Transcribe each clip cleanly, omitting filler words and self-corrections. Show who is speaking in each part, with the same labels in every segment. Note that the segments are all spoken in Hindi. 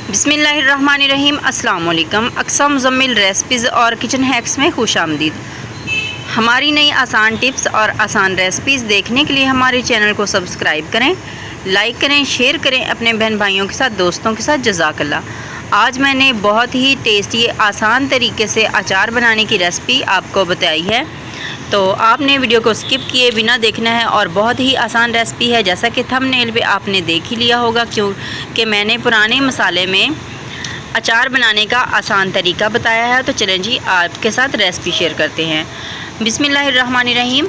Speaker 1: बिस्मिल्लाहिर्रहमानिर्रहीम। अस्सलाम वालेकुम। अक्सा मुज़म्मिल रेसिपीज़ और किचन हैक्स में खुश आमदीद। हमारी नई आसान टिप्स और आसान रेसिपीज़ देखने के लिए हमारे चैनल को सब्सक्राइब करें, लाइक करें, शेयर करें अपने बहन भाइयों के साथ, दोस्तों के साथ। जज़ाकल्लाह। आज मैंने बहुत ही टेस्टी आसान तरीके से अचार बनाने की रेसिपी आपको बताई है, तो आपने वीडियो को स्किप किए बिना देखना है। और बहुत ही आसान रेसिपी है, जैसा कि थंबनेल पे आपने देख ही लिया होगा, क्योंकि मैंने पुराने मसाले में अचार बनाने का आसान तरीका बताया है। तो चलें जी, आपके साथ रेसिपी शेयर करते हैं। बिस्मिल्लाहिर्रहमानिर्रहीम।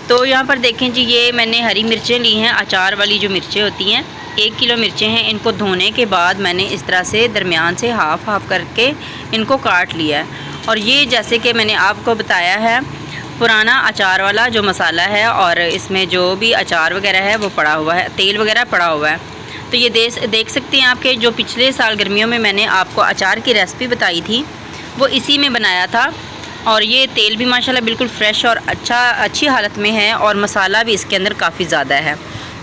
Speaker 1: तो यहाँ पर देखें जी, ये मैंने हरी मिर्चें ली हैं, अचार वाली जो मिर्चें होती हैं। 1 किलो मिर्चें हैं। इनको धोने के बाद मैंने इस तरह से दरमियान से हाफ़ करके इनको काट लिया है। और ये जैसे कि मैंने आपको बताया है, पुराना अचार वाला जो मसाला है, और इसमें जो भी अचार वगैरह है वो पड़ा हुआ है, तेल वगैरह पड़ा हुआ है। तो ये देख सकते हैं आपके, जो पिछले साल गर्मियों में मैंने आपको अचार की रेसिपी बताई थी वो इसी में बनाया था। और ये तेल भी माशाल्लाह बिल्कुल फ़्रेश और अच्छी हालत में है, और मसाला भी इसके अंदर काफ़ी ज़्यादा है।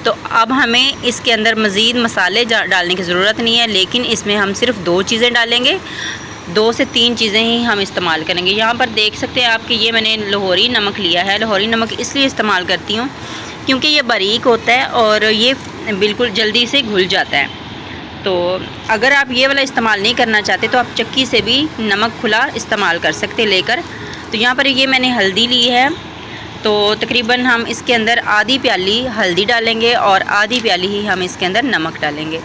Speaker 1: तो अब हमें इसके अंदर मज़ीद मसाले डालने की ज़रूरत नहीं है, लेकिन इसमें हम सिर्फ 2 चीज़ें डालेंगे। 2 से 3 चीज़ें ही हम इस्तेमाल करेंगे। यहाँ पर देख सकते हैं आप कि ये मैंने लाहौरी नमक लिया है। लाहौरी नमक इसलिए इस्तेमाल करती हूँ क्योंकि ये बारीक होता है और ये बिल्कुल जल्दी से घुल जाता है। तो अगर आप ये वाला इस्तेमाल नहीं करना चाहते तो आप चक्की से भी नमक खुला इस्तेमाल कर सकते लेकर। तो यहाँ पर ये मैंने हल्दी ली है, तो तकरीबन हम इसके अंदर आधी प्याली हल्दी डालेंगे और आधी प्याली ही हम इसके अंदर नमक डालेंगे।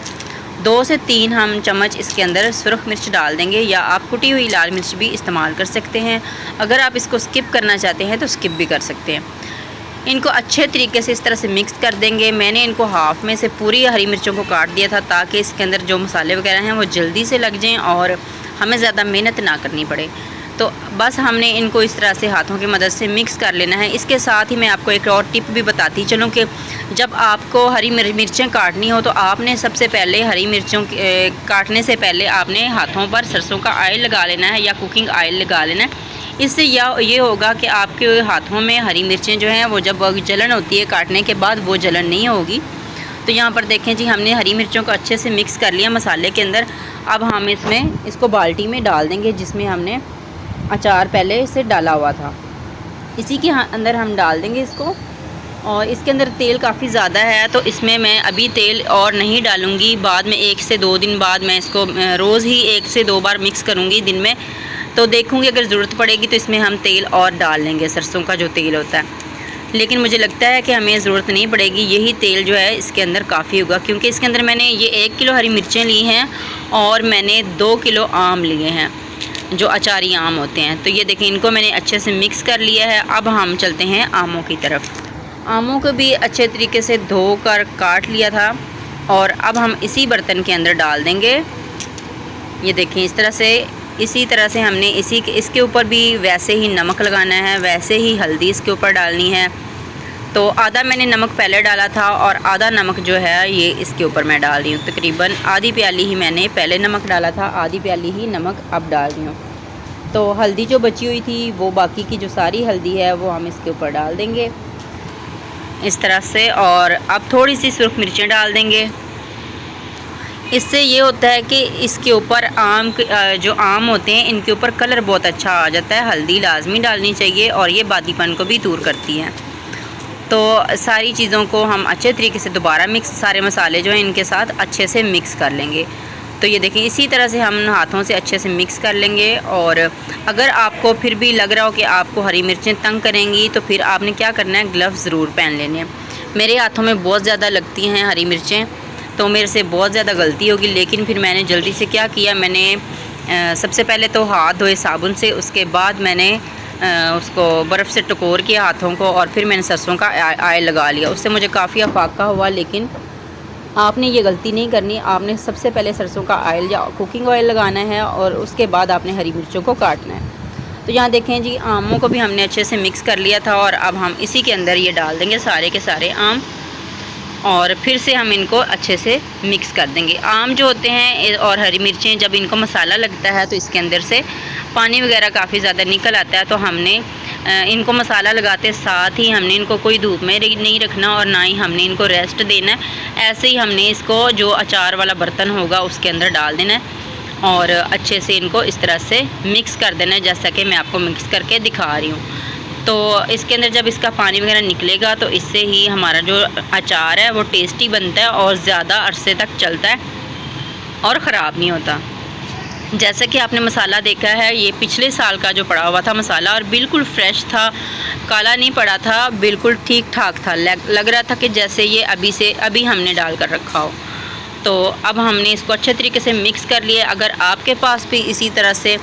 Speaker 1: 2 से 3 हम चम्मच इसके अंदर सुरख मिर्च डाल देंगे, या आप कुटी हुई लाल मिर्च भी इस्तेमाल कर सकते हैं। अगर आप इसको स्किप करना चाहते हैं तो स्किप भी कर सकते हैं। इनको अच्छे तरीके से इस तरह से मिक्स कर देंगे। मैंने इनको हाफ़ में से पूरी हरी मिर्चों को काट दिया था, ताकि इसके अंदर जो मसाले वगैरह हैं वो जल्दी से लग जाएँ और हमें ज़्यादा मेहनत ना करनी पड़े। तो बस हमने इनको इस तरह से हाथों की मदद से मिक्स कर लेना है। इसके साथ ही मैं आपको एक और टिप भी बताती चलूँ कि जब आपको हरी मिर्चें काटनी हो तो आपने सबसे पहले हरी मिर्चों काटने से पहले आपने हाथों पर सरसों का ऑयल लगा लेना है, या कुकिंग ऑयल लगा लेना है। इससे ये होगा कि आपके हाथों में हरी मिर्चें जो हैं वो जब जलन होती है काटने के बाद, वो जलन नहीं होगी। तो यहाँ पर देखें जी, हमने हरी मिर्चों को अच्छे से मिक्स कर लिया मसाले के अंदर। अब हम इसको बाल्टी में डाल देंगे जिसमें हमने अचार पहले से डाला हुआ था, इसी के अंदर हम डाल देंगे इसको। और इसके अंदर तेल काफ़ी ज़्यादा है, तो इसमें मैं अभी तेल और नहीं डालूँगी। बाद में 1 से 2 दिन बाद मैं इसको रोज़ ही 1 से 2 बार मिक्स करूँगी दिन में। तो देखूँगी अगर ज़रूरत पड़ेगी तो इसमें हम तेल और डाल लेंगे, सरसों का जो तेल होता है। लेकिन मुझे लगता है कि हमें ज़रूरत नहीं पड़ेगी, यही तेल जो है इसके अंदर काफ़ी होगा, क्योंकि इसके अंदर मैंने ये 1 किलो हरी मिर्चें ली हैं और मैंने 2 किलो आम लिए हैं, जो अचारी आम होते हैं। तो ये देखें, इनको मैंने अच्छे से मिक्स कर लिया है। अब हम चलते हैं आमों की तरफ। आमों को भी अच्छे तरीके से धोकर काट लिया था, और अब हम इसी बर्तन के अंदर डाल देंगे। ये देखें, इसी तरह से हमने इसके ऊपर भी वैसे ही नमक लगाना है, वैसे ही हल्दी इसके ऊपर डालनी है। तो आधा मैंने नमक पहले डाला था और आधा नमक जो है ये इसके ऊपर मैं डाल रही हूँ। तकरीबन आधी प्याली ही मैंने पहले नमक डाला था, आधी प्याली ही नमक अब डाल रही हूँ। तो हल्दी जो बची हुई थी, वो बाकी की जो सारी हल्दी है वो हम इसके ऊपर डाल देंगे इस तरह से। और अब थोड़ी सी सुरख मिर्चें डाल देंगे। इससे ये होता है कि इसके ऊपर जो आम होते हैं इनके ऊपर कलर बहुत अच्छा आ जाता है। हल्दी लाजमी डालनी चाहिए, और ये बादीपन को भी दूर करती है। तो सारी चीज़ों को हम अच्छे तरीके से दोबारा सारे मसाले जो हैं इनके साथ अच्छे से मिक्स कर लेंगे। तो ये देखें, इसी तरह से हम हाथों से अच्छे से मिक्स कर लेंगे। और अगर आपको फिर भी लग रहा हो कि आपको हरी मिर्चें तंग करेंगी, तो फिर आपने क्या करना है, ग्लव्स ज़रूर पहन लेने हैं। मेरे हाथों में बहुत ज़्यादा लगती हैं हरी मिर्चें, तो मेरे से बहुत ज़्यादा गलती होगी। लेकिन फिर मैंने जल्दी से क्या किया, मैंने सबसे पहले तो हाथ धोए साबुन से, उसके बाद मैंने उसको बर्फ़ से टकोर किया हाथों को, और फिर मैंने सरसों का ऑयल लगा लिया। उससे मुझे काफ़ी अफाका हुआ। लेकिन आपने ये गलती नहीं करनी। आपने सबसे पहले सरसों का ऑयल या कुकिंग ऑयल लगाना है, और उसके बाद आपने हरी मिर्चों को काटना है। तो यहाँ देखें जी, आमों को भी हमने अच्छे से मिक्स कर लिया था, और अब हम इसी के अंदर ये डाल देंगे सारे के सारे आम, और फिर से हम इनको अच्छे से मिक्स कर देंगे। आम जो होते हैं और हरी मिर्चें, जब इनको मसाला लगता है तो इसके अंदर से पानी वगैरह काफ़ी ज़्यादा निकल आता है। तो हमने इनको मसाला लगाते साथ ही हमने इनको कोई धूप में नहीं रखना और ना ही हमने इनको रेस्ट देना है। ऐसे ही हमने इसको जो अचार वाला बर्तन होगा उसके अंदर डाल देना है और अच्छे से इनको इस तरह से मिक्स कर देना है, जैसा कि मैं आपको मिक्स करके दिखा रही हूँ। तो इसके अंदर जब इसका पानी वगैरह निकलेगा तो इससे ही हमारा जो अचार है वो टेस्टी बनता है और ज़्यादा अरसे तक चलता है और ख़राब नहीं होता। जैसा कि आपने मसाला देखा है, ये पिछले साल का जो पड़ा हुआ था मसाला और बिल्कुल फ्रेश था, काला नहीं पड़ा था, बिल्कुल ठीक ठाक था। लग रहा था कि जैसे ये अभी हमने डाल कर रखा हो। तो अब हमने इसको अच्छे तरीके से मिक्स कर लिया। अगर आपके पास भी इसी तरह से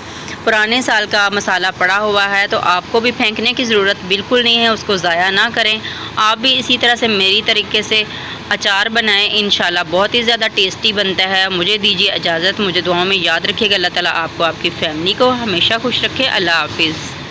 Speaker 1: पुराने साल का मसाला पड़ा हुआ है तो आपको भी फेंकने की ज़रूरत बिल्कुल नहीं है, उसको ज़ाया ना करें। आप भी इसी तरह से मेरी तरीके से अचार बनाएं, इंशाल्लाह बहुत ही ज़्यादा टेस्टी बनता है। मुझे दीजिए इजाज़त, मुझे दुआओं में याद रखिएगा। अल्लाह ताला आपको, आपकी फ़ैमिली को हमेशा खुश रखे। अल्लाह हाफिज़।